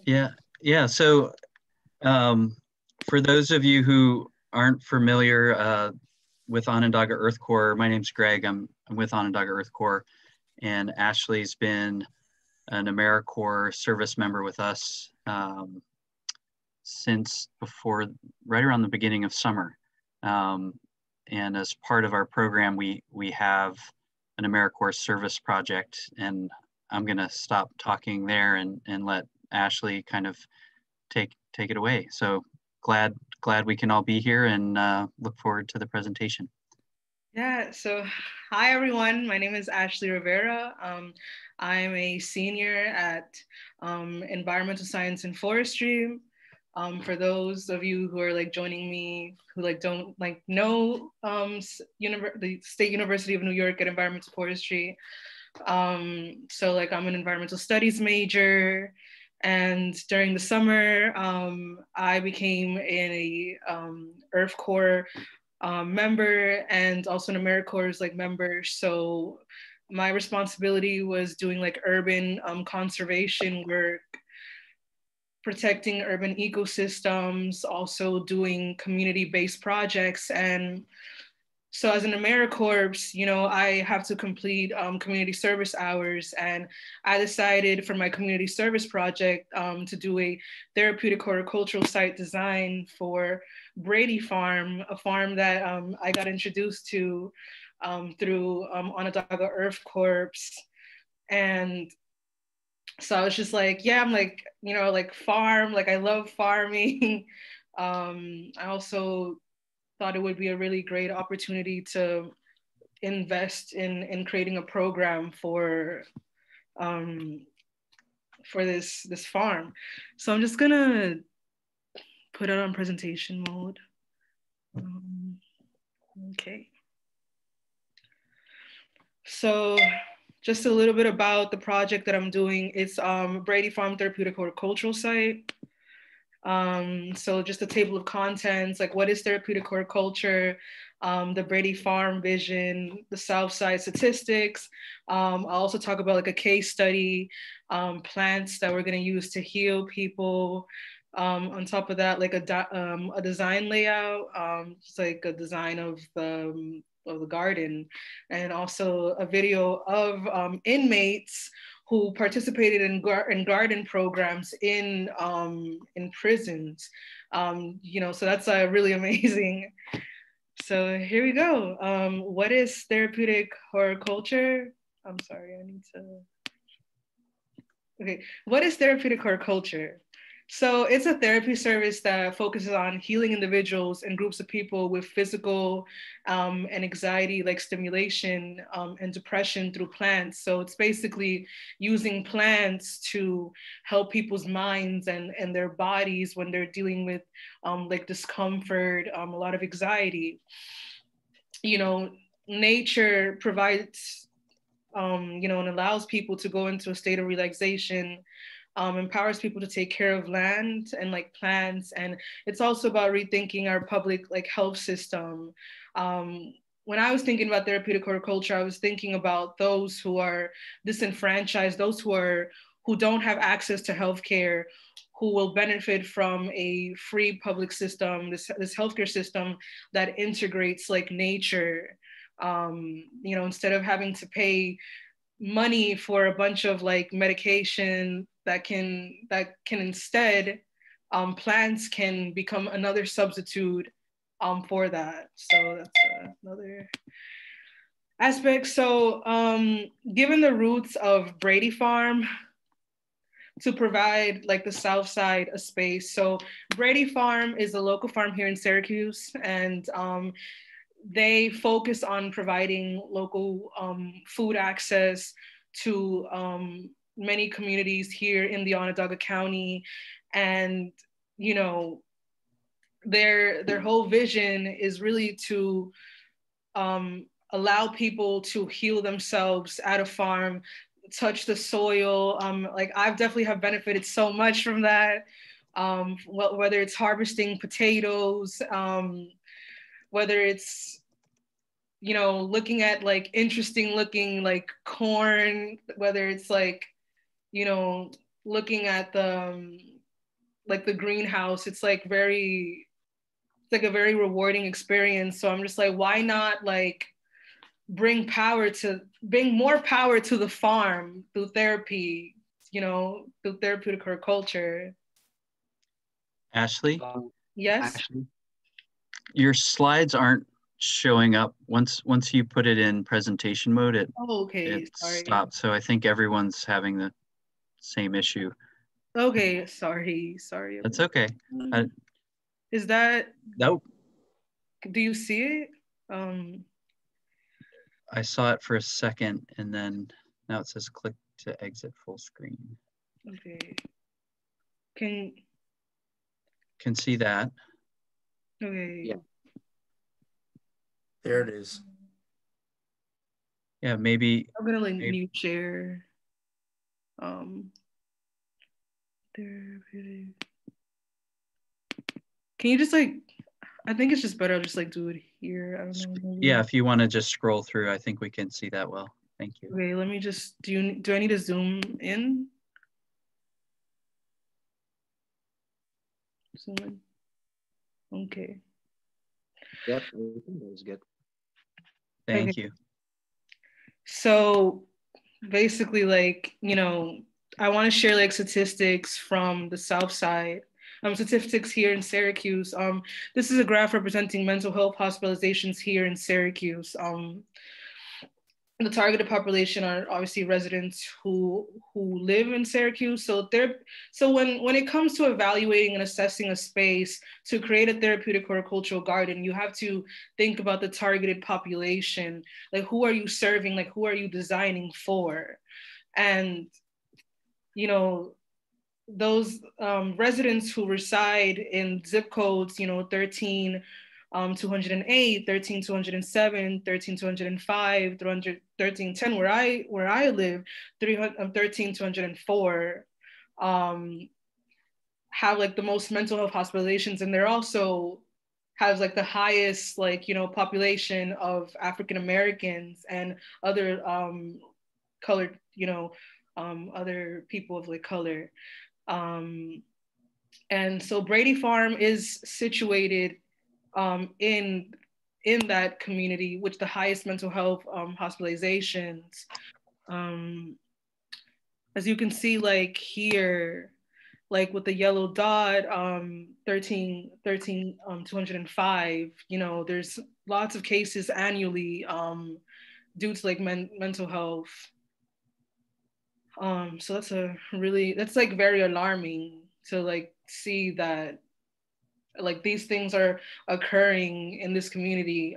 Yeah. So for those of you who aren't familiar with Onondaga Earth Corps, my name's Greg. I'm with Onondaga Earth Corps, and Ashley's been an Americorps service member with us since right around the beginning of summer. And as part of our program, we have an Americorps service project, and I'm gonna stop talking there and let Ashley kind of take it away. So glad we can all be here, and look forward to the presentation. Yeah, so hi everyone, my name is Ashley Rivera. I'm a senior at Environmental Science and Forestry. For those of you who are like joining me, who like don't like know the State University of New York at Environmental Forestry. So like I'm an environmental studies major, and during the summer, I became a Earth Corps member and also an Americorps like member. So my responsibility was doing like urban conservation work, protecting urban ecosystems, also doing community-based projects. And so as an Americorps, you know, I have to complete community service hours, and I decided for my community service project to do a therapeutic horticultural site design for Brady Farm, a farm that I got introduced to through Onondaga Earth Corps. And so I was just like, yeah, I'm like, you know, like farm, like I love farming. I also thought it would be a really great opportunity to invest in creating a program for this farm. So I'm just gonna put it on presentation mode. Okay. So just a little bit about the project that I'm doing. It's Brady Farm Therapeutic Horticultural Site. So just a table of contents, like what is therapeutic horticulture, the Brady Farm vision, the South Side statistics. I'll also talk about like a case study, plants that we're gonna use to heal people. On top of that, like a design layout, just like a design of the garden, and also a video of inmates who participated in garden programs in prisons. You know, so that's really amazing. So here we go. What is therapeutic horticulture? I'm sorry, I need to. Okay, what is therapeutic horticulture? So it's a therapy service that focuses on healing individuals and groups of people with physical and anxiety like stimulation and depression through plants. So it's basically using plants to help people's minds and their bodies when they're dealing with like discomfort, a lot of anxiety. You know, nature provides you know, and allows people to go into a state of relaxation, empowers people to take care of land and like plants. And it's also about rethinking our public like health system. When I was thinking about therapeutic horticulture, I was thinking about those who are disenfranchised, those who don't have access to healthcare, who will benefit from a free public system, this healthcare system that integrates like nature. You know, instead of having to pay money for a bunch of like medication that can instead plants can become another substitute for that. So that's another aspect. So given the roots of Brady Farm to provide like the South Side a space. So Brady Farm is a local farm here in Syracuse, and they focus on providing local food access to many communities here in the Onondaga County. And, you know, their whole vision is really to allow people to heal themselves at a farm, touch the soil. Like I've definitely have benefited so much from that. Whether it's harvesting potatoes, whether it's, you know, looking at like interesting looking like corn, whether it's like, you know, looking at the like the greenhouse, it's like a very rewarding experience. So I'm just like, why not like bring more power to the farm through therapy, through therapeutic horticulture. Ashley? Yes. Ashley? Your slides aren't showing up. Once you put it in presentation mode, it Sorry. stopped. So I think everyone's having the same issue. Okay, sorry. That's okay. Is that? Nope. Do you see it? I saw it for a second, and then now it says click to exit full screen. Okay. Can see that. Okay. Yeah. There it is. Yeah, maybe. I'm gonna like mute share. Therapeutic. Can you just like? I think it's just better. I'll just like do it here. I don't know. Maybe. Yeah, if you want to just scroll through, I think we can see that well. Thank you. Okay, let me just. Do I need to zoom in? Zoom in. Okay. Yep, everything was good. Thank you. So basically, like, I want to share like statistics from the South Side. Statistics here in Syracuse. This is a graph representing mental health hospitalizations here in Syracuse. The targeted population are obviously residents who live in Syracuse. So when it comes to evaluating and assessing a space to create a therapeutic horticultural garden, you have to think about the targeted population. Like, who are you serving? Like, who are you designing for? And those residents who reside in zip codes, 13 208, 13 207, 13 205, 1310, where I live, 13 204, have like the most mental health hospitalizations, and they're also has like the highest population of African Americans and other colored, other people of like color. And so Brady Farm is situated in that community with the highest mental health hospitalizations. As you can see, like here, like with the yellow dot, 205, there's lots of cases annually due to like mental health. So that's like very alarming to like see that like these things are occurring in this community.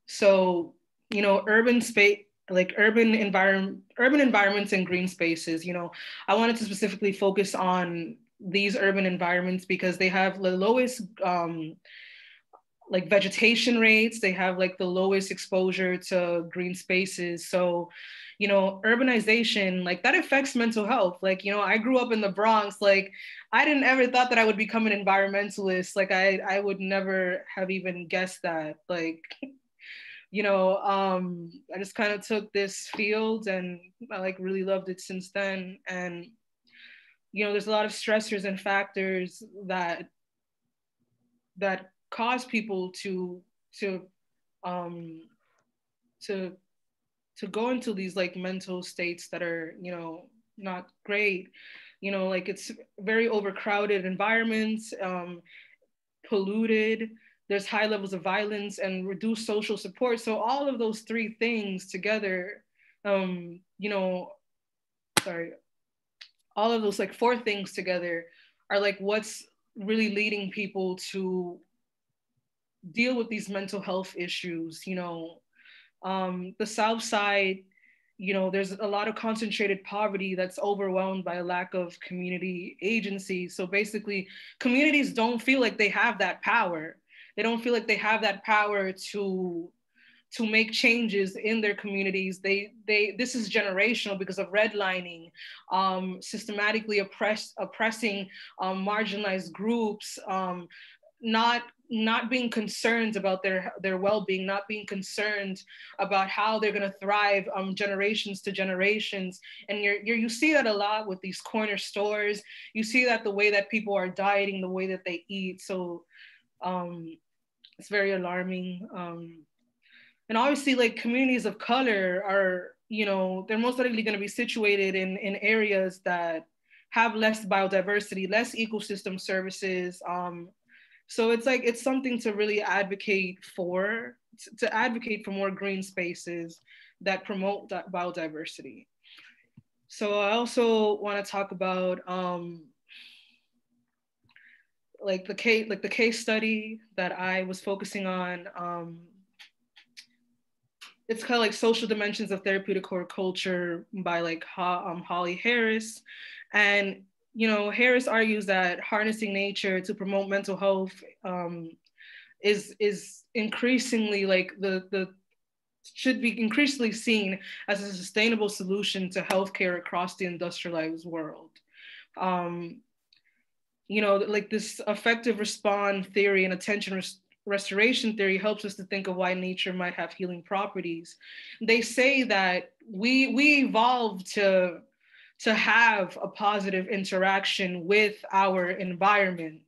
So, urban environments and green spaces, I wanted to specifically focus on these urban environments because they have the lowest like vegetation rates, they have like the lowest exposure to green spaces. So, urbanization, like that affects mental health. Like, I grew up in the Bronx, like I didn't ever thought that I would become an environmentalist. Like I would never have even guessed that. Like, I just kind of took this field and I like really loved it since then. And, there's a lot of stressors and factors that cause people to go into these like mental states that are not great. Like it's very overcrowded environments, polluted, there's high levels of violence and reduced social support. So all of those three things together, all of those like four things together are like what's really leading people to deal with these mental health issues. The South Side, there's a lot of concentrated poverty that's overwhelmed by a lack of community agency. So basically, communities don't feel like they have that power. They don't feel like they have that power to make changes in their communities. This is generational because of redlining, systematically oppressing marginalized groups, not being concerned about their well-being, not being concerned about how they're going to thrive generations to generations. And you see that a lot with these corner stores. You see that the way that people are dieting, the way that they eat. So it's very alarming. And obviously, like, communities of color are, you know, they're most likely going to be situated in areas that have less biodiversity, less ecosystem services. So it's like, it's something to really advocate for, to advocate for more green spaces that promote that biodiversity. So I also want to talk about like the case study that I was focusing on. It's called like Social Dimensions of Therapeutic Horticulture by like Holly Harris. And, you know, Harris argues that harnessing nature to promote mental health is increasingly like should be increasingly seen as a sustainable solution to healthcare across the industrialized world. You know, like this affective response theory and attention restoration theory helps us to think of why nature might have healing properties. They say that we evolved to have a positive interaction with our environment.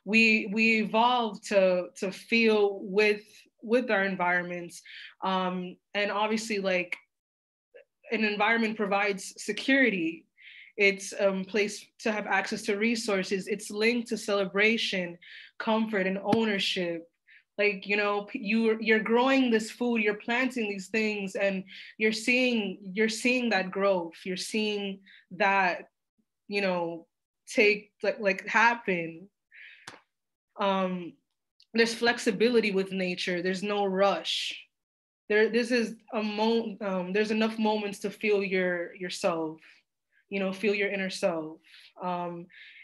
We evolved to feel with our environments, and obviously, like, an environment provides security. It's a place to have access to resources. It's linked to celebration, comfort, and ownership. Like, you know, you're growing this food, you're planting these things, and you're seeing that growth. You're seeing that, you know, take like happen. There's flexibility with nature. There's no rush. This is there's enough moments to feel yourself, you know, feel your inner self.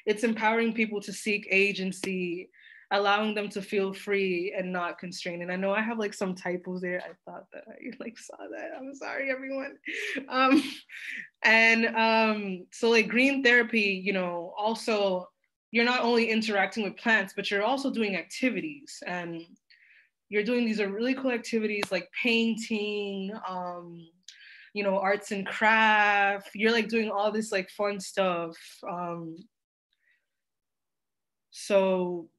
It's empowering people to seek agency, allowing them to feel free and not constrained. And I know I have like some typos there. I thought that I like saw that. I'm sorry, everyone. So like green therapy, you know, also you're not only interacting with plants, but you're also doing activities, and you're doing these are really cool activities like painting, you know, arts and craft. You're like doing all this like fun stuff. So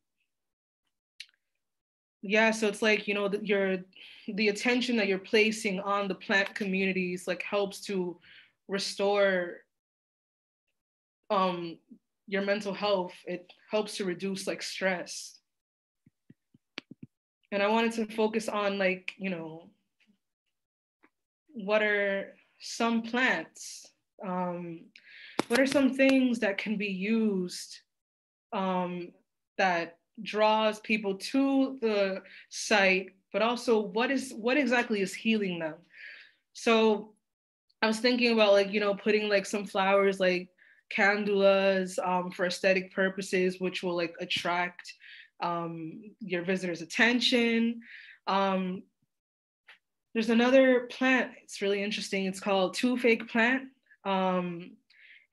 yeah, so it's like, you know, the attention that you're placing on the plant communities like helps to restore your mental health. It helps to reduce like stress. And I wanted to focus on like, you know, what are some plants? What are some things that can be used that draws people to the site, but also what exactly is healing them? So I was thinking about like, you know, putting like some flowers like candulas for aesthetic purposes, which will like attract your visitors' attention. There's another plant, it's really interesting. It's called two-fake plant.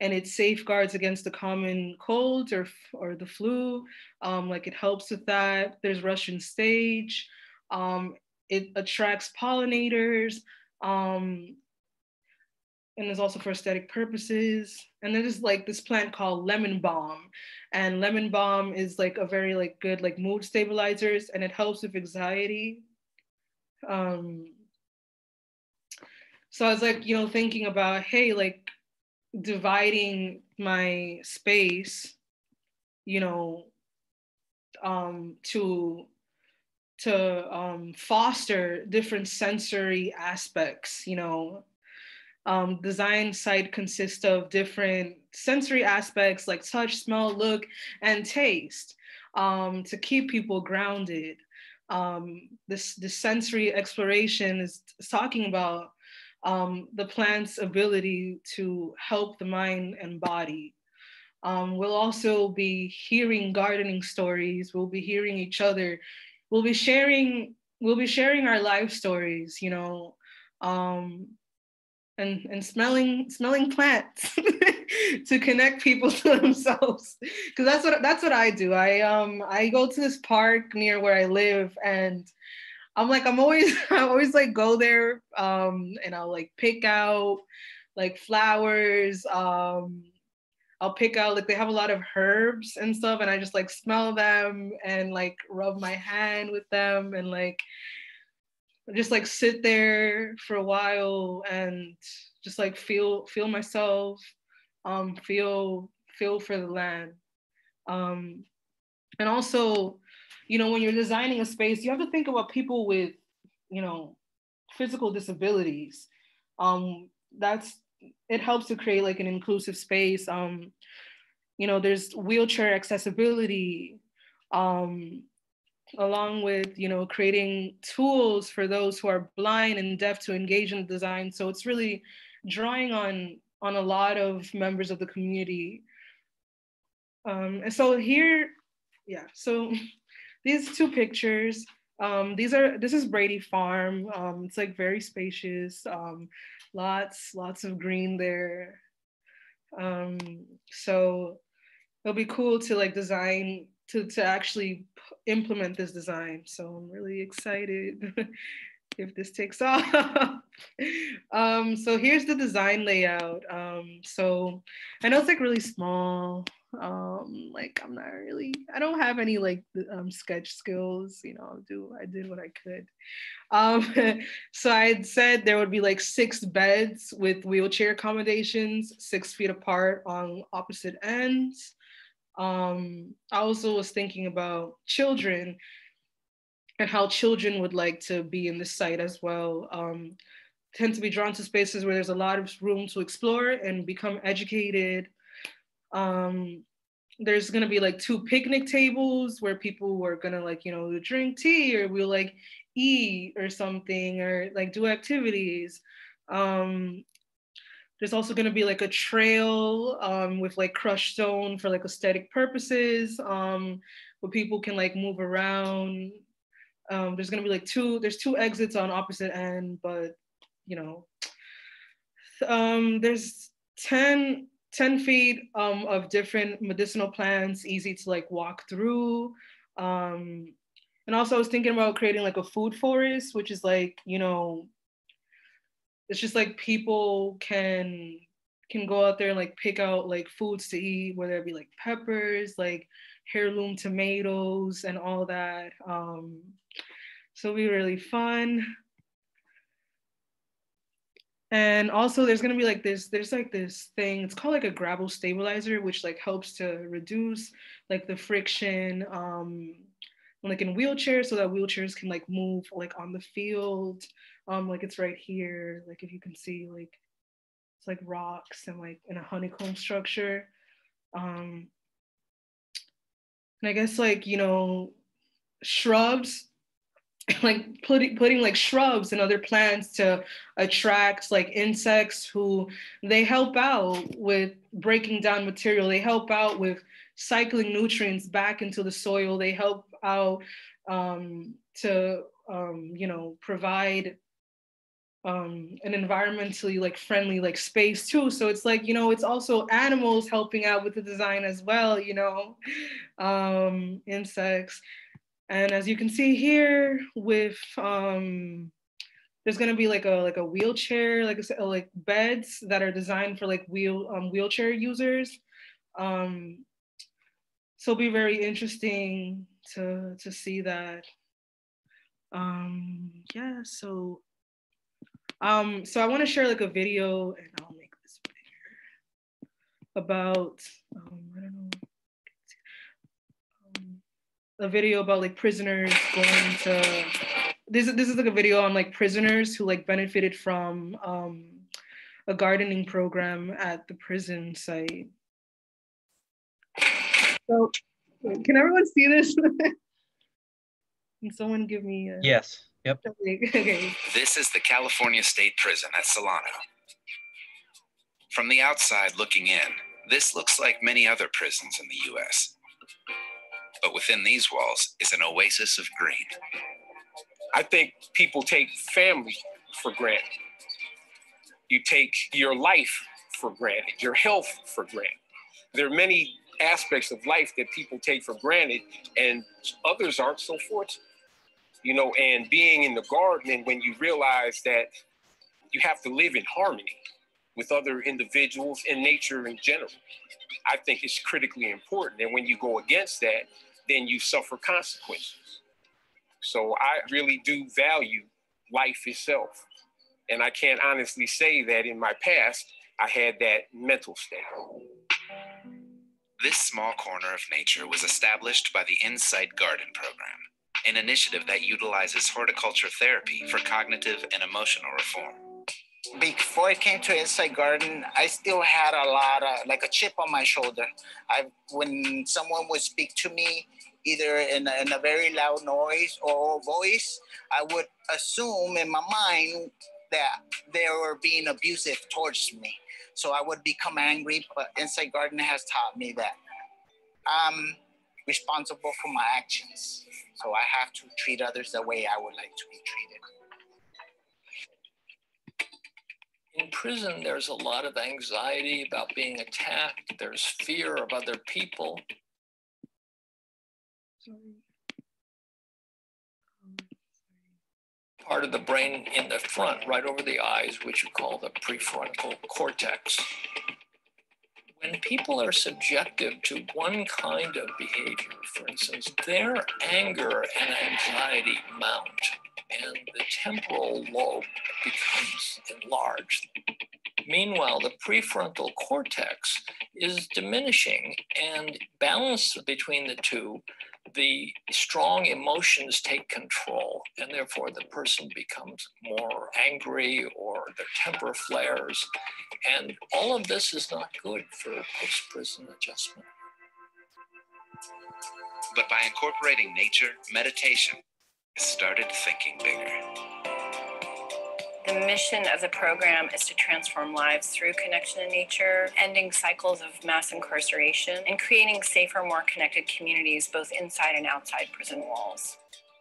And it safeguards against the common colds or the flu. Like it helps with that. There's Russian sage. It attracts pollinators. And is also for aesthetic purposes. And then there's like this plant called lemon balm. And lemon balm is like a very like good like mood stabilizers, and it helps with anxiety. So I was like, you know, thinking about, hey, like dividing my space, you know, to foster different sensory aspects, you know. Design site consists of different sensory aspects like touch, smell, look, and taste to keep people grounded. This sensory exploration is talking about the plant's ability to help the mind and body. We'll also be hearing gardening stories. We'll be hearing each other. We'll be sharing our life stories, you know, and smelling plants. to connect people to themselves, because that's what I do. I go to this park near where I live, and I'm always I always like go there, and I'll like pick out like flowers. I'll pick out, like, they have a lot of herbs and stuff, and I just like smell them and like rub my hand with them, and like just like sit there for a while and just like feel myself, feel for the land. And also, when you're designing a space, you have to think about people with, physical disabilities. That's It helps to create like an inclusive space. There's wheelchair accessibility, along with, creating tools for those who are blind and deaf to engage in design. So it's really drawing on a lot of members of the community. And so here, so these two pictures, this is Brady Farm. It's like very spacious, lots of green there. So it'll be cool to like design, to actually implement this design. So I'm really excited if this takes off. So here's the design layout. So I know it's like really small. Like I don't have any like sketch skills, I did what I could. So I had said there would be like 6 beds with wheelchair accommodations, 6 feet apart on opposite ends. I also was thinking about children and how children would like to be in this site as well. Tend to be drawn to spaces where there's a lot of room to explore and become educated. There's gonna be like 2 picnic tables where people were gonna like, drink tea, or we'll like eat or something, or like do activities. There's also going to be like a trail with like crushed stone for like aesthetic purposes, where people can like move around. There's going to be like there's 2 exits on opposite end, but there's 10 feet of different medicinal plants, easy to like walk through. And also I was thinking about creating like a food forest, which is like, it's just like people can go out there and like pick out like foods to eat, whether it be like peppers, like heirloom tomatoes and all that. So it'll be really fun. And also there's gonna be like there's like this thing, it's called like a gravel stabilizer, which like helps to reduce like the friction like in wheelchairs, so that wheelchairs can like move like on the field. Like it's right here, like if you can see, like it's like rocks and like in a honeycomb structure. And I guess like, shrubs, like putting like shrubs and other plants to attract like insects who they help out with breaking down material. They help out with cycling nutrients back into the soil. They help out to provide an environmentally like friendly like space too. So it's like, it's also animals helping out with the design as well, insects. And as you can see here with there's gonna be like a wheelchair, like beds that are designed for like wheelchair users. So it'll be very interesting to see that. Yeah, so I want to share like a video, and I'll make this bigger, about I don't know, a video about like prisoners going to this is like a video on like prisoners who like benefited from a gardening program at the prison site. So can everyone see this? Can someone give me a... Yes. Yep. Okay. This is the California State Prison at Solano. From the outside looking in, this looks like many other prisons in the US. But within these walls is an oasis of green. I think people take family for granted. You take your life for granted, your health for granted. There are many aspects of life that people take for granted and others aren't so fortunate. You know, and being in the garden, and when you realize that you have to live in harmony with other individuals and nature in general, I think it's critically important. And when you go against that, then you suffer consequences. So I really do value life itself. And I can't honestly say that in my past, I had that mental state. This small corner of nature was established by the Insight Garden Program, an initiative that utilizes horticulture therapy for cognitive and emotional reform. Before I came to Insight Garden, I still had a lot of, like a chip on my shoulder. When someone would speak to me, either in a very loud noise or voice, I would assume in my mind that they were being abusive towards me. So I would become angry, but Insight Garden has taught me that I'm responsible for my actions. So I have to treat others the way I would like to be treated. In prison, there's a lot of anxiety about being attacked. There's fear of other people. Part of the brain in the front, right over the eyes, which you call the prefrontal cortex. When people are subjected to one kind of behavior, for instance, their anger and anxiety mount, and the temporal lobe becomes enlarged. Meanwhile, the prefrontal cortex is diminishing, and balance between the two, the strong emotions take control, and therefore the person becomes more angry or their temper flares. And all of this is not good for post-prison adjustment. But by incorporating nature, meditation started thinking bigger. The mission of the program is to transform lives through connection to nature, ending cycles of mass incarceration, and creating safer, more connected communities, both inside and outside prison walls.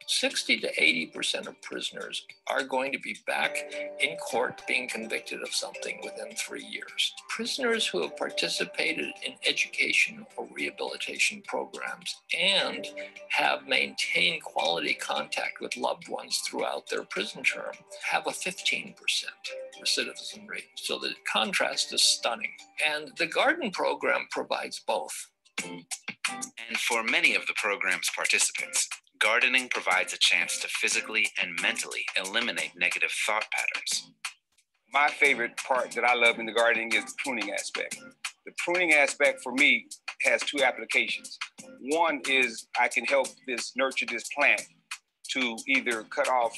60 to 80% of prisoners are going to be back in court being convicted of something within 3 years. Prisoners who have participated in education or rehabilitation programs and have maintained quality contact with loved ones throughout their prison term have a 15% recidivism rate. So the contrast is stunning. And the Garden program provides both. And for many of the program's participants, gardening provides a chance to physically and mentally eliminate negative thought patterns. My favorite part that I love in the gardening is the pruning aspect. The pruning aspect for me has two applications. One is I can help nurture this plant to either cut off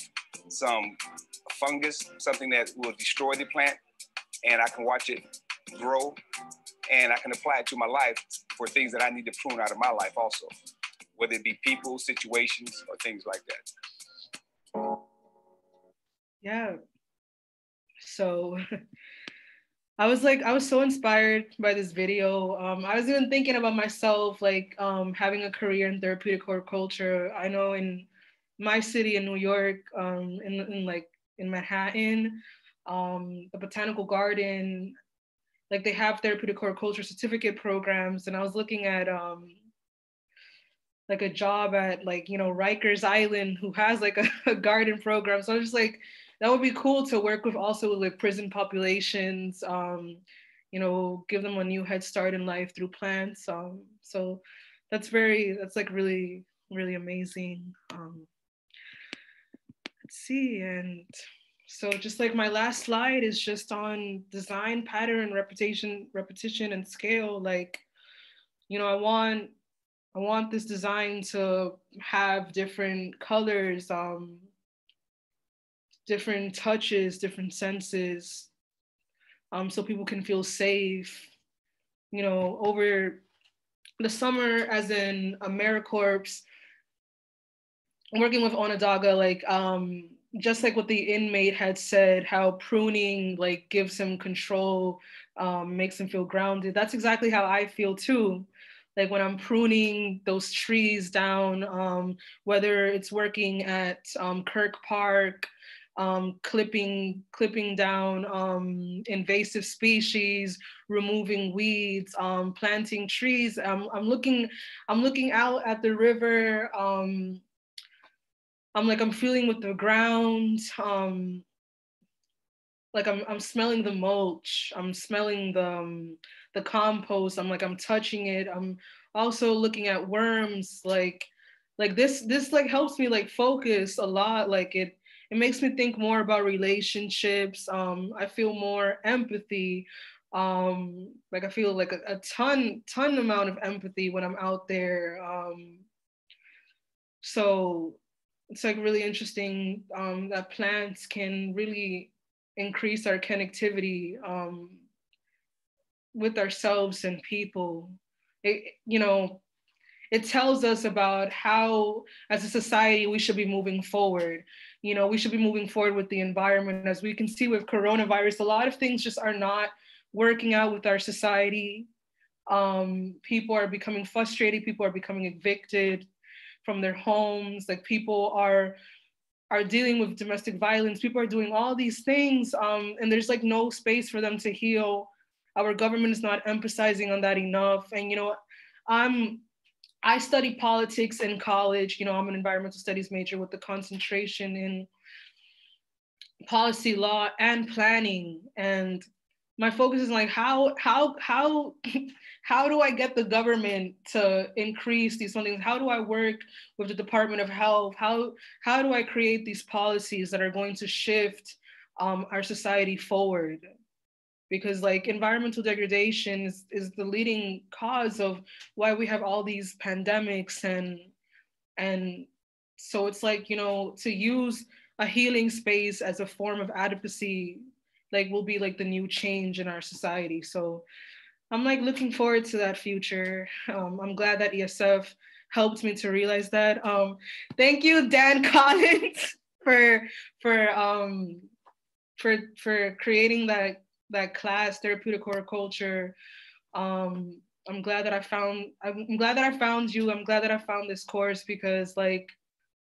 some fungus, something that will destroy the plant, and I can watch it grow, and I can apply it to my life for things that I need to prune out of my life also, whether it be people, situations, or things like that. Yeah. So I was so inspired by this video. I was even thinking about myself, like having a career in therapeutic horticulture. I know in my city in New York, in Manhattan, the botanical garden, like they have therapeutic horticulture certificate programs. And I was looking at like a job at Rikers Island, who has like a garden program. So I was just like, that would be cool to work with also with prison populations, give them a new head start in life through plants. So that's like really, really amazing. Let's see. And so just like my last slide is just on design, pattern, repetition, and scale. Like, I want this design to have different colors, different touches, different senses, so people can feel safe. Over the summer, as in Americorps, working with Onondaga, just like what the inmate had said, how pruning gives him control, makes him feel grounded. That's exactly how I feel too. Like when I'm pruning those trees down, whether it's working at Kirk Park clipping down invasive species, removing weeds, planting trees. I'm looking out at the river. I'm feeling with the ground. Like I'm smelling the mulch. I'm smelling the compost. I'm touching it. I'm also looking at worms. Like this like helps me like focus a lot. Like it makes me think more about relationships. I feel more empathy. Like I feel like a ton amount of empathy when I'm out there. So it's like really interesting that plants can really increase our connectivity with ourselves and people. It tells us about how, as a society, we should be moving forward. We should be moving forward with the environment. As we can see with coronavirus, a lot of things just are not working out with our society. People are becoming frustrated. People are becoming evicted from their homes. Like people are dealing with domestic violence. People are doing all these things, and there's like no space for them to heal. Our government is not emphasizing on that enough. And I studied politics in college. I'm an environmental studies major with the concentration in policy law and planning. And my focus is like how do I get the government to increase these fundings? How do I work with the Department of Health? How do I create these policies that are going to shift our society forward? Because like environmental degradation is the leading cause of why we have all these pandemics, and so it's like, to use a healing space as a form of advocacy like will be like the new change in our society. So I'm like looking forward to that future. I'm glad that ESF helped me to realize that. Thank you, Dan Collins, for creating that class, Therapeutic Horticulture. I'm glad that I found you. I'm glad that I found this course, because like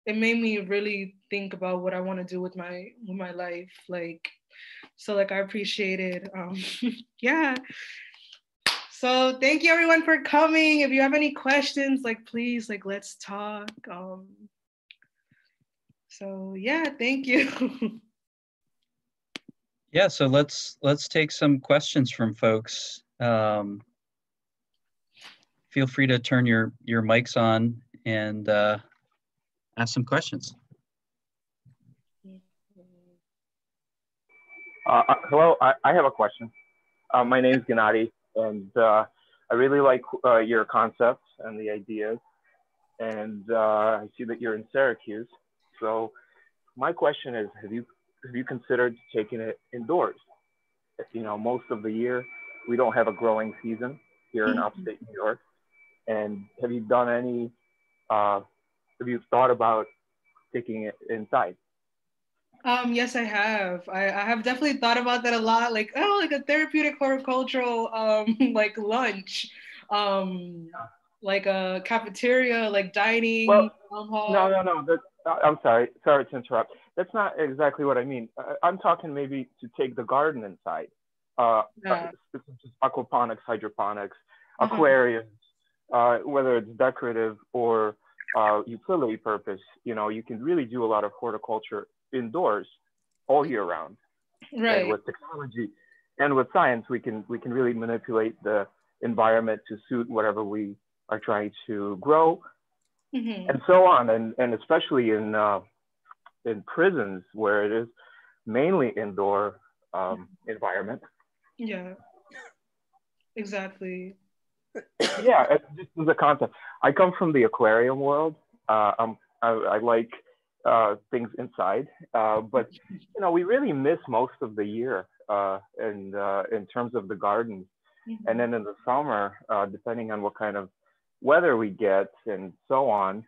it made me really think about what I want to do with my life. Like, so like I appreciate it. Yeah. So thank you everyone for coming. If you have any questions, like please, like let's talk. So yeah, thank you. Yeah, so let's take some questions from folks. Feel free to turn your mics on and ask some questions. Hello, I have a question. My name is Gennady, and I really like your concepts and the ideas. And I see that you're in Syracuse. So my question is, have you considered taking it indoors? Most of the year we don't have a growing season here in upstate New York. And have you done any? Have you thought about taking it inside? Yes, I have. I have definitely thought about that a lot. Like, like a therapeutic horticultural like lunch, like a cafeteria, like dining. Well, hall. No. I'm sorry to interrupt. That's not exactly what I mean. I'm talking maybe to take the garden inside. Aquaponics, hydroponics, aquariums, whether it's decorative or utility purpose. You can really do a lot of horticulture indoors all year round. Right. And with technology and with science, we can really manipulate the environment to suit whatever we are trying to grow, and so on. And especially in prisons, where it is mainly indoor environment. Yeah, exactly. Yeah, this is a concept. I come from the aquarium world. I like things inside, but we really miss most of the year in terms of the gardens. And then in the summer, depending on what kind of weather we get and so on.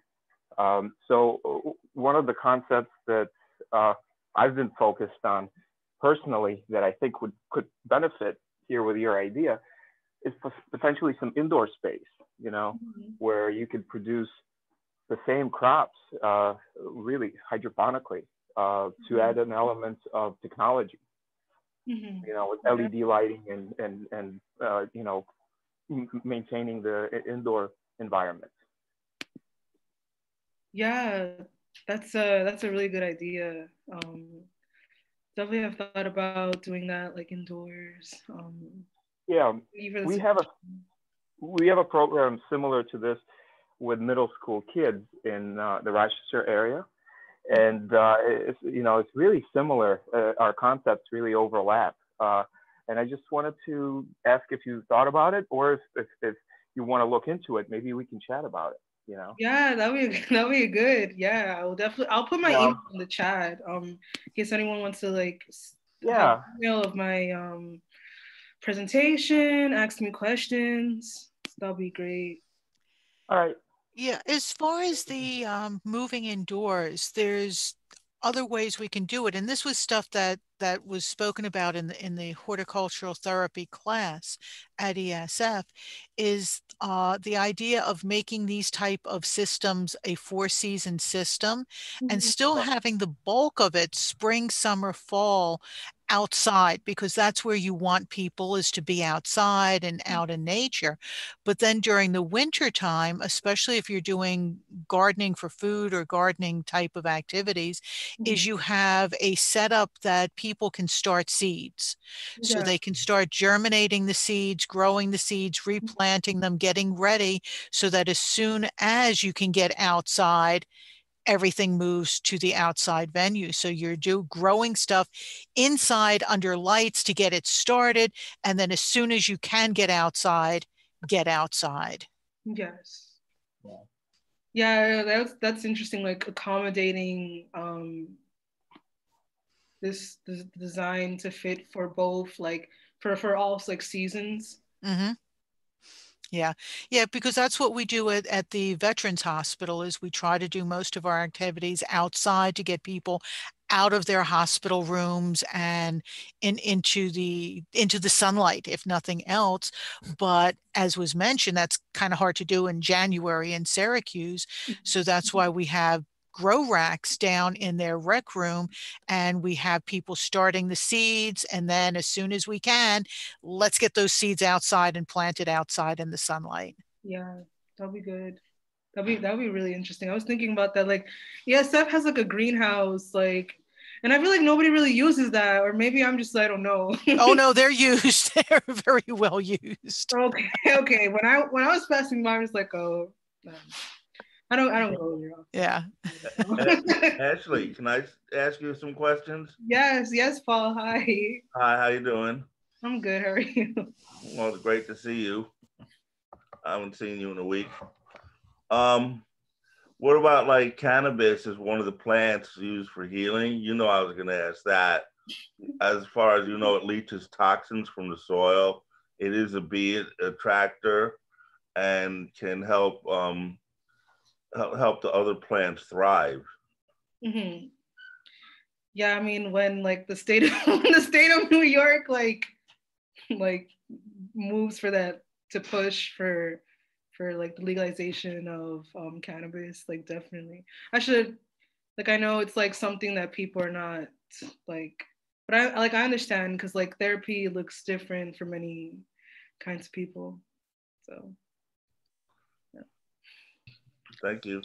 So one of the concepts that I've been focused on personally that I think could benefit here with your idea is potentially some indoor space, where you could produce the same crops really hydroponically to add an element of technology, Mm-hmm. you know, with LED lighting and you know, maintaining the indoor environment. Yeah, that's a really good idea. Definitely have thought about doing that like indoors. Yeah, Even we have a program similar to this with middle school kids in the Rochester area, and it's, you know, it's really similar. Our concepts really overlap, and I just wanted to ask if you thought about it, or if you want to look into it, maybe we can chat about it. You know? Yeah, that'd be good. Yeah, I'll put my email in the chat. In case anyone wants to like have an email of my presentation, ask me questions. That'll be great. All right. Yeah, as far as the moving indoors, there's other ways we can do it, and this was stuff that was spoken about in the horticultural therapy class at ESF, is the idea of making these type of systems a 4-season system, and still having the bulk of it spring, summer, fall outside, because that's where you want people, is to be outside and out in nature. But then during the winter time, especially if you're doing gardening for food or gardening type of activities, is you have a setup that people can start seeds. So they can start germinating the seeds, growing the seeds, replanting them, getting ready, so that as soon as you can get outside, everything moves to the outside venue. So you're growing stuff inside under lights to get it started. And then as soon as you can get outside, get outside. Yes. Yeah, that's interesting. Like accommodating this design to fit for both, like for all like seasons. Mm-hmm. Yeah, because that's what we do at the Veterans Hospital, is we try to do most of our activities outside to get people out of their hospital rooms and into the sunlight, if nothing else. But as was mentioned, that's kind of hard to do in January in Syracuse. So that's why we have grow racks down in their rec room, and we have people starting the seeds, and then as soon as we can, let's get those seeds outside and planted outside in the sunlight. Yeah, that'll be good. That'll be really interesting. I was thinking about that. Like, yeah, Steph has like a greenhouse, like, and I feel like nobody really uses that, or maybe I'm just, I don't know. Oh no, they're used. They're very well used. Okay. When I was passing by, I was like, oh, I don't go here. Yeah. Ashley, can I ask you some questions? Yes, Paul. Hi. Hi, how you doing? I'm good. How are you? Well, it's great to see you. I haven't seen you in a week. What about like cannabis is one of the plants used for healing? You know, I was going to ask that. As far as you know, it leaches toxins from the soil. It is a bee attractor and can help help the other plants thrive. Mm-hmm. Yeah, I mean, when like the state of New York like moves for that, to push for like the legalization of cannabis, like definitely I know it's like something that people are not like, but I understand, because like therapy looks different for many kinds of people. So yeah. Thank you.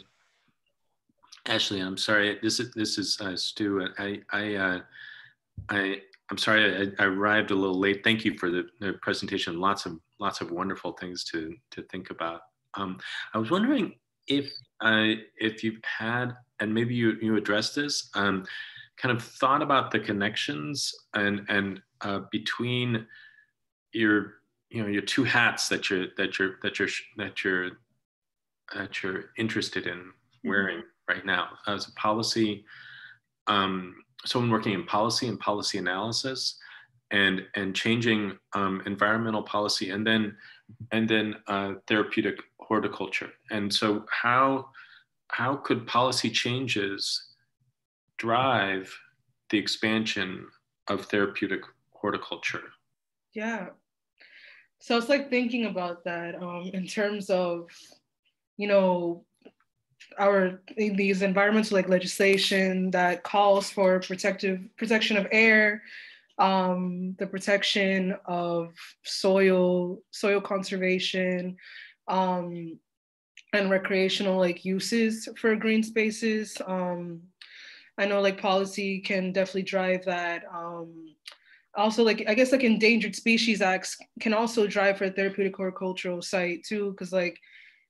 Ashley, I'm sorry. This is Stu. I'm sorry I arrived a little late. Thank you for the presentation. Lots of wonderful things to think about. I was wondering if you've had, and maybe you addressed this, kind of thought about the connections and between your two hats that you're interested in wearing right now as a policy, someone working in policy and policy analysis, and changing environmental policy, and then therapeutic horticulture. And so how could policy changes drive the expansion of therapeutic horticulture? Yeah. So it's like thinking about that in terms of, these environmental like legislation that calls for protection of air, the protection of soil conservation, and recreational like uses for green spaces. I know like policy can definitely drive that. Also, like I guess like endangered species acts can also drive for a therapeutic horticultural site too, because like,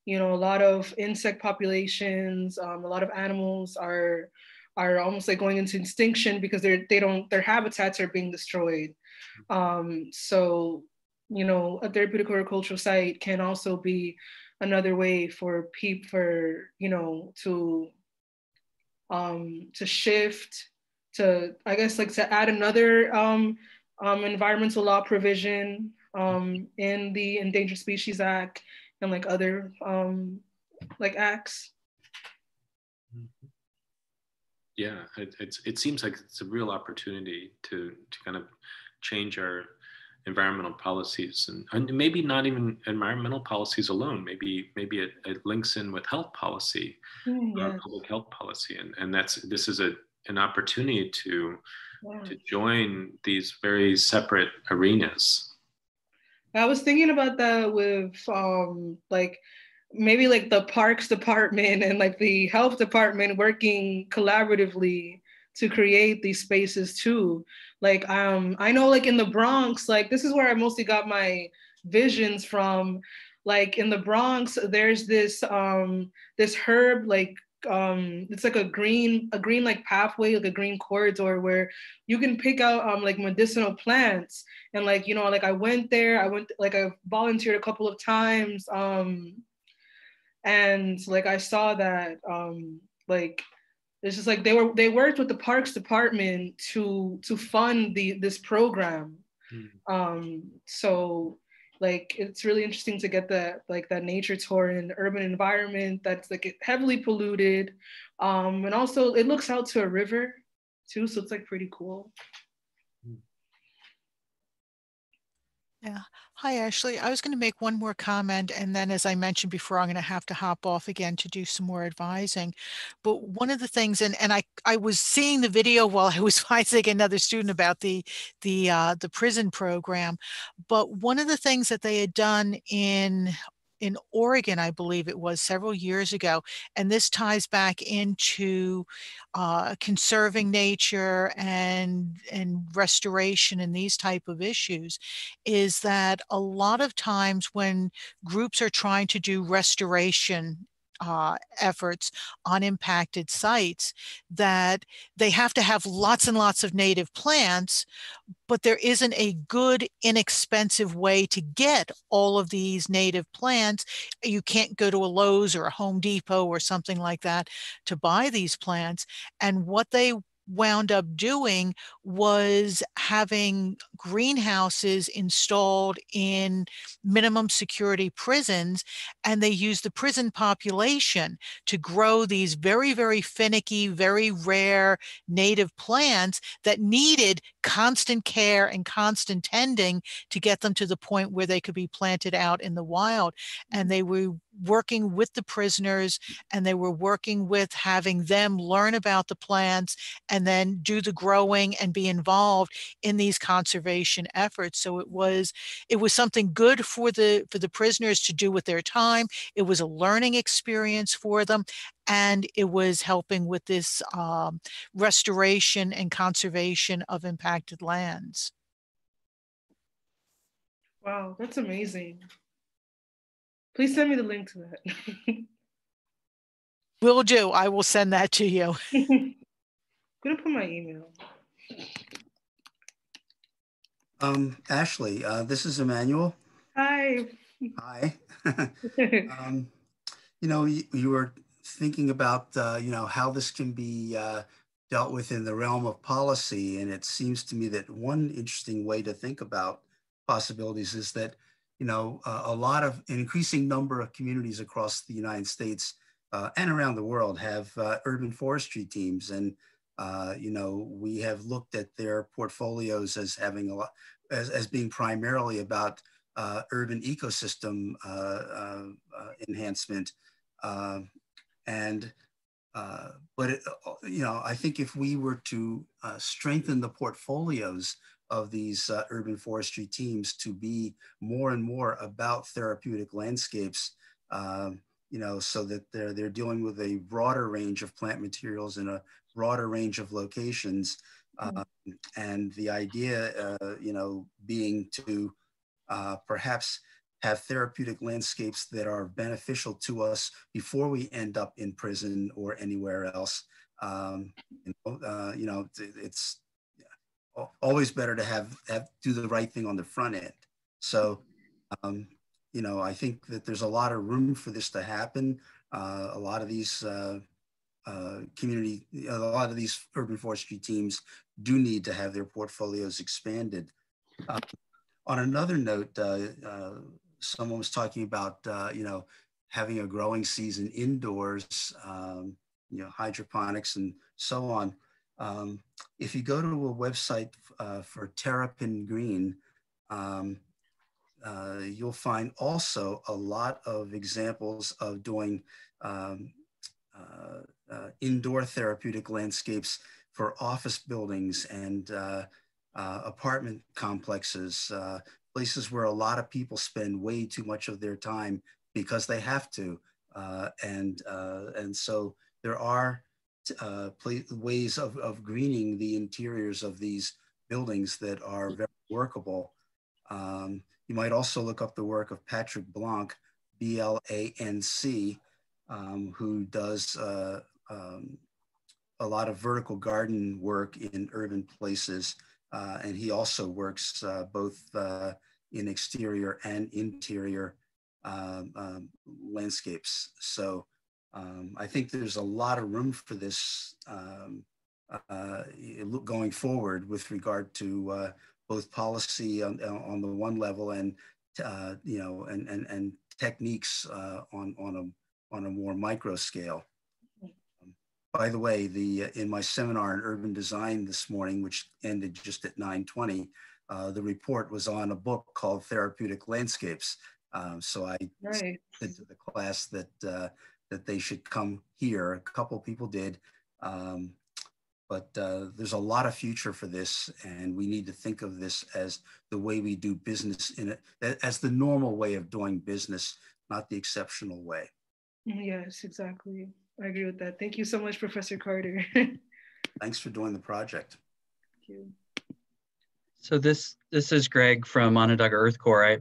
you know, a lot of insect populations, a lot of animals are almost like going into extinction because their habitats are being destroyed. So, you know, a therapeutic horticultural site can also be another way for you know, to shift, to, I guess, like to add another environmental law provision in the Endangered Species Act and like other like acts. Yeah, it seems like it's a real opportunity to kind of change our environmental policies, and maybe not even environmental policies alone. Maybe it links in with health policy, Yes. public health policy, and this is an opportunity to join these very separate arenas. I was thinking about that with like maybe like the parks department and like the health department working collaboratively to create these spaces too. Like I know like in the Bronx, like this is where I mostly got my visions from. Like in the Bronx, there's this herb like it's like a green like pathway, like a green corridor where you can pick out like medicinal plants. And like, you know, like I volunteered a couple of times, and like I saw that like it's just like they worked with the parks department to fund this program. So like it's really interesting to get that nature tour in an urban environment that's like heavily polluted, and also it looks out to a river too, so it's like pretty cool. Yeah. Hi, Ashley. I was going to make one more comment, and then as I mentioned before, I'm going to have to hop off again to do some more advising. But one of the things, and I was seeing the video while I was advising another student about the prison program, but one of the things that they had done in Oregon, I believe it was several years ago, and this ties back into conserving nature and restoration and these type of issues, is that a lot of times when groups are trying to do restoration efforts on impacted sites, that they have to have lots and lots of native plants, but there isn't a good, inexpensive way to get all of these native plants. You can't go to a Lowe's or a Home Depot or something like that to buy these plants. And what they wound up doing was having greenhouses installed in minimum security prisons, and they used the prison population to grow these very, very finicky, very rare native plants that needed constant care and constant tending to get them to the point where they could be planted out in the wild. And they were working with the prisoners, and they were working with having them learn about the plants and then do the growing and be involved in these conservation efforts. So it was something good for the prisoners to do with their time. It was a learning experience for them, and it was helping with this restoration and conservation of impacted lands. Wow, that's amazing. Please send me the link to that. Will do. I will send that to you. I'm gonna put my email. Ashley, this is Emmanuel. Hi. Hi. You know, you were thinking about, you know, how this can be dealt with in the realm of policy. And it seems to me that one interesting way to think about possibilities is that, you know, an increasing number of communities across the United States and around the world have urban forestry teams. And, you know, we have looked at their portfolios as having a lot, as being primarily about urban ecosystem enhancement. And but I think if we were to strengthen the portfolios of these urban forestry teams to be more and more about therapeutic landscapes, so that they're dealing with a broader range of plant materials in a broader range of locations, and the idea, being to perhaps have therapeutic landscapes that are beneficial to us before we end up in prison or anywhere else. It's always better to have do the right thing on the front end. So, I think that there's a lot of room for this to happen. A lot of these a lot of these urban forestry teams do need to have their portfolios expanded. On another note, someone was talking about, having a growing season indoors, hydroponics and so on. If you go to a website for Terrapin Green, you'll find also a lot of examples of doing indoor therapeutic landscapes for office buildings and apartment complexes, places where a lot of people spend way too much of their time because they have to. And so there are ways of greening the interiors of these buildings that are very workable. You might also look up the work of Patrick Blanc, B-L-A-N-C, who does a lot of vertical garden work in urban places. And he also works both in exterior and interior landscapes. So I think there's a lot of room for this going forward with regard to both policy on the one level and and techniques on a more micro scale. By the way, in my seminar in urban design this morning, which ended just at 9:20, the report was on a book called Therapeutic Landscapes. So I said to the class that they should come here. A couple people did, but there's a lot of future for this, and we need to think of this as the way we do business as the normal way of doing business, not the exceptional way. Yes, exactly. I agree with that. Thank you so much, Professor Carter. Thanks for doing the project. Thank you. So this is Greg from Onondaga Earth Corps.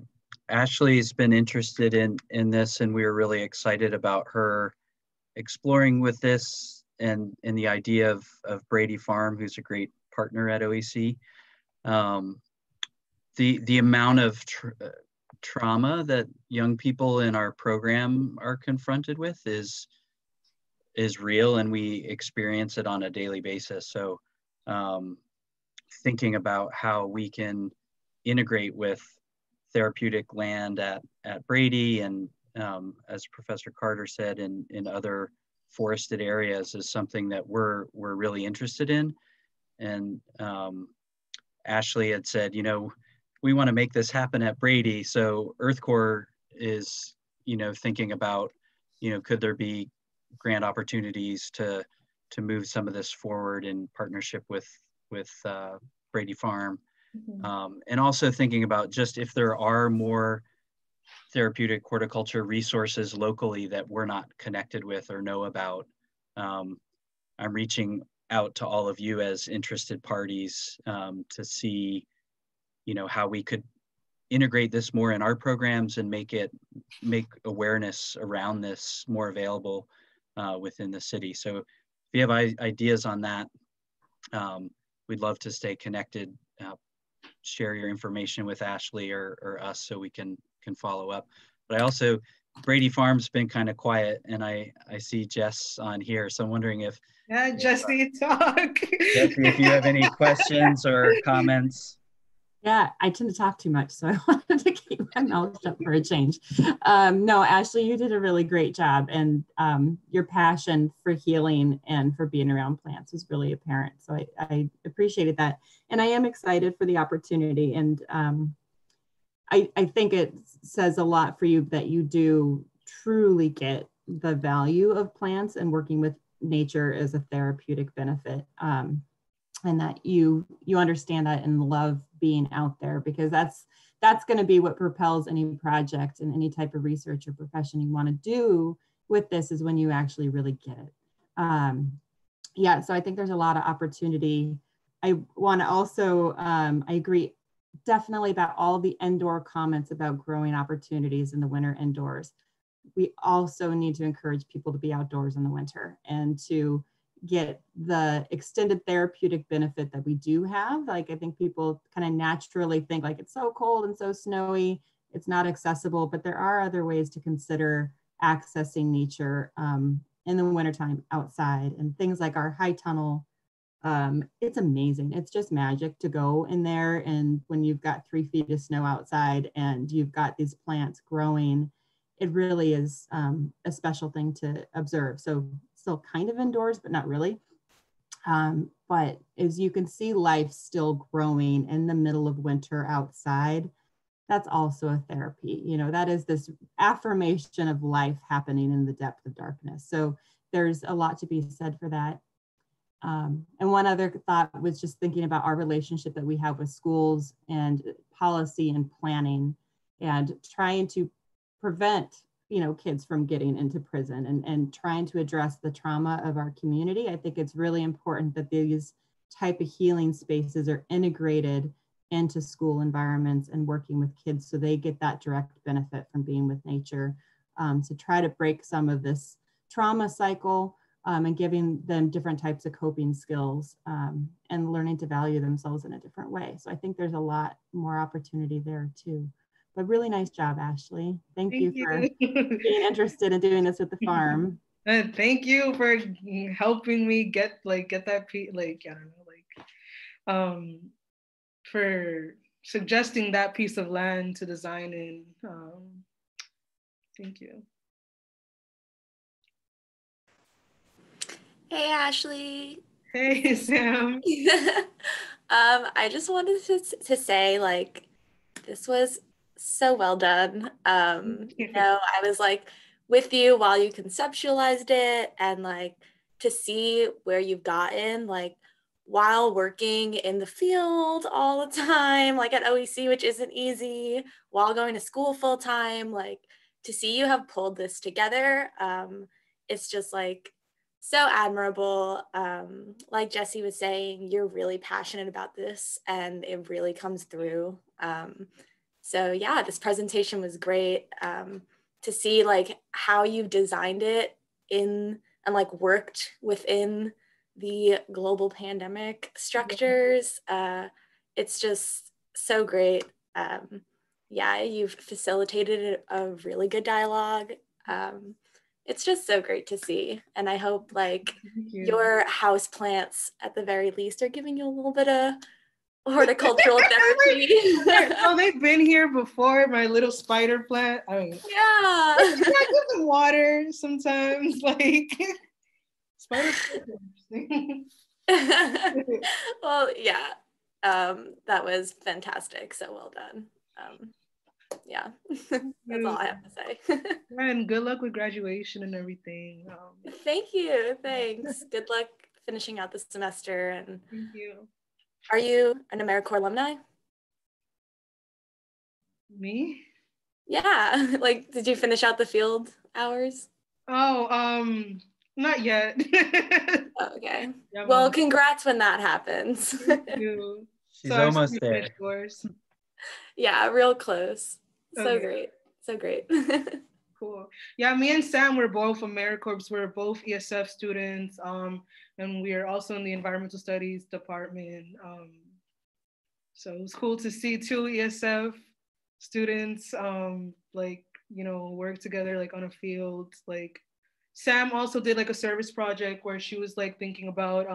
Ashley's been interested in this, and we were really excited about her exploring with this and the idea of Brady Farm, who's a great partner at OEC. The amount of trauma that young people in our program are confronted with is real, and we experience it on a daily basis. So thinking about how we can integrate with therapeutic land at Brady and as Professor Carter said, in other forested areas is something that we're really interested in. And Ashley had said, we want to make this happen at Brady. So Earth Corps is, thinking about, could there be grant opportunities to move some of this forward in partnership with Brady Farm. Mm-hmm. And also thinking about just if there are more therapeutic horticulture resources locally that we're not connected with or know about. I'm reaching out to all of you as interested parties to see, how we could integrate this more in our programs and make awareness around this more available within the city. So if you have ideas on that, we'd love to stay connected. Share your information with Ashley or us so we can follow up. But I also, Brady Farm's been kind of quiet, and I see Jess on here, so I'm wondering if Jesse, talk. Jesse, if you have any questions or comments. Yeah, I tend to talk too much, so I wanted to keep my mouth shut for a change. No, Ashley, you did a really great job, and your passion for healing and for being around plants was really apparent. So I appreciated that, and I am excited for the opportunity. And I think it says a lot for you that you do truly get the value of plants and working with nature as a therapeutic benefit. And that you understand that and love being out there, because that's going to be what propels any project and any type of research or profession you want to do with this, is when you actually really get it. Yeah, so I think there's a lot of opportunity. I want to also, I agree definitely about all the indoor comments about growing opportunities in the winter indoors. We also need to encourage people to be outdoors in the winter and to get the extended therapeutic benefit that we do have. Like, I think people kind of naturally think like it's so cold and so snowy, it's not accessible, but there are other ways to consider accessing nature in the wintertime outside, and things like our high tunnel. It's amazing. It's just magic to go in there. And when you've got 3 feet of snow outside and you've got these plants growing, it really is a special thing to observe. So still kind of indoors, but not really. But as you can see life still growing in the middle of winter outside, that's also a therapy. You know, that is this affirmation of life happening in the depth of darkness. So there's a lot to be said for that. And one other thought was just thinking about our relationship that we have with schools and policy and planning, and trying to prevent, you know, kids from getting into prison, and trying to address the trauma of our community. I think it's really important that these type of healing spaces are integrated into school environments and working with kids so they get that direct benefit from being with nature, to try to break some of this trauma cycle, and giving them different types of coping skills, and learning to value themselves in a different way. So I think there's a lot more opportunity there too. But really nice job, Ashley. Thank you for being interested in doing this with the farm. Thank you for helping me get that for suggesting that piece of land to design in. Thank you. Hey, Ashley. Hey, Sam. I just wanted to say, like, this was so well done. You know, I was like with you while you conceptualized it, and like to see where you've gotten, like, while working in the field all the time, like at OEC, which isn't easy, while going to school full time, like to see you have pulled this together, it's just like so admirable. Like Jesse was saying, you're really passionate about this and it really comes through. So yeah, this presentation was great, to see like how you've designed it in and like worked within the global pandemic structures. It's just so great. Yeah, you've facilitated a really good dialogue. It's just so great to see. And I hope like your house plants at the very least are giving you a little bit of horticultural therapy. Oh, they've been here before, my little spider plant. I mean, yeah. I give them water sometimes, like spider plants. Well, yeah, that was fantastic. So well done. Yeah, that's all I have to say. And good luck with graduation and everything. Thank you. Thanks. Good luck finishing out the semester. And thank you. Are you an Americorps alumni? Me? Yeah. Like, did you finish out the field hours? Oh, not yet. Oh, okay. Yeah, well, congrats when that happens. Thank you. She's almost there. Yeah, real close. So Okay. great. So great. Cool. Yeah, me and Sam were both Americorps. We're both ESF students, and we are also in the environmental studies department. So it was cool to see 2 ESF students, like, you know, work together like on a field. Like Sam also did like a service project where she was like thinking about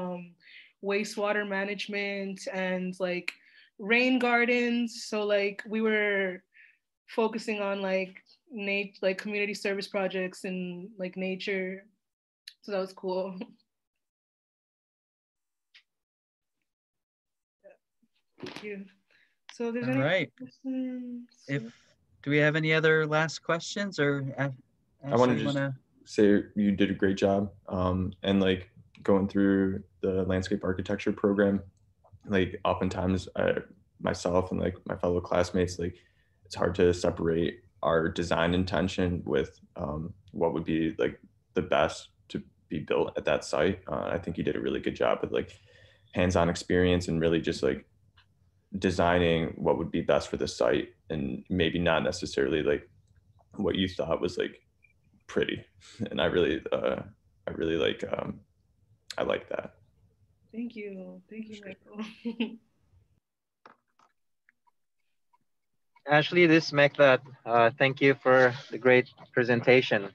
wastewater management and like rain gardens. So like we were focusing on like community service projects and like nature. So that was cool. Thank you. So there's any questions? Do we have any other last questions, or I want to just say you did a great job. And like going through the landscape architecture program, like oftentimes myself and like my fellow classmates, like it's hard to separate our design intention with what would be like the best to be built at that site. I think you did a really good job with like hands-on experience and really just like designing what would be best for the site, and maybe not necessarily like what you thought was like pretty. And I really like I like that. Thank you, Michael. Ashley, this is Mektat. Thank you for the great presentation.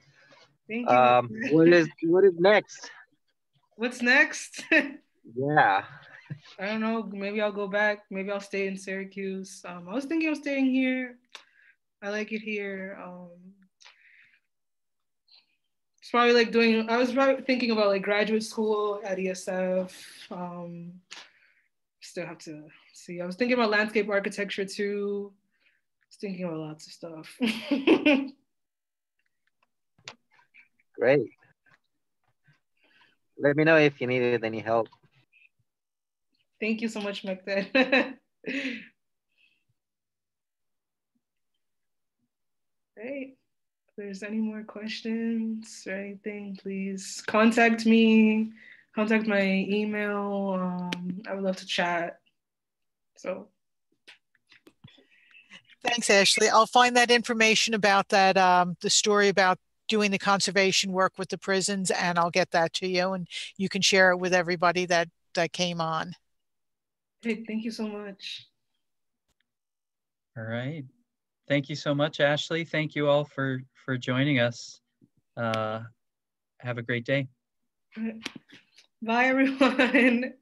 Thank you. What is next? What's next? Yeah. I don't know. Maybe I'll go back. Maybe I'll stay in Syracuse. I was thinking of staying here. I like it here. It's probably like I was probably thinking about like graduate school at ESF. Still have to see. I was thinking about landscape architecture too. I was thinking about lots of stuff. Great. Let me know if you needed any help. Thank you so much, Mektat. Great. If there's any more questions or anything, please contact me, contact my email. I would love to chat. So. Thanks, Ashley. I'll find that information about that, the story about doing the conservation work with the prisons, and I'll get that to you, and you can share it with everybody that came on. Hey, thank you so much. All right. Thank you so much, Ashley. Thank you all for joining us. Have a great day. Bye, everyone.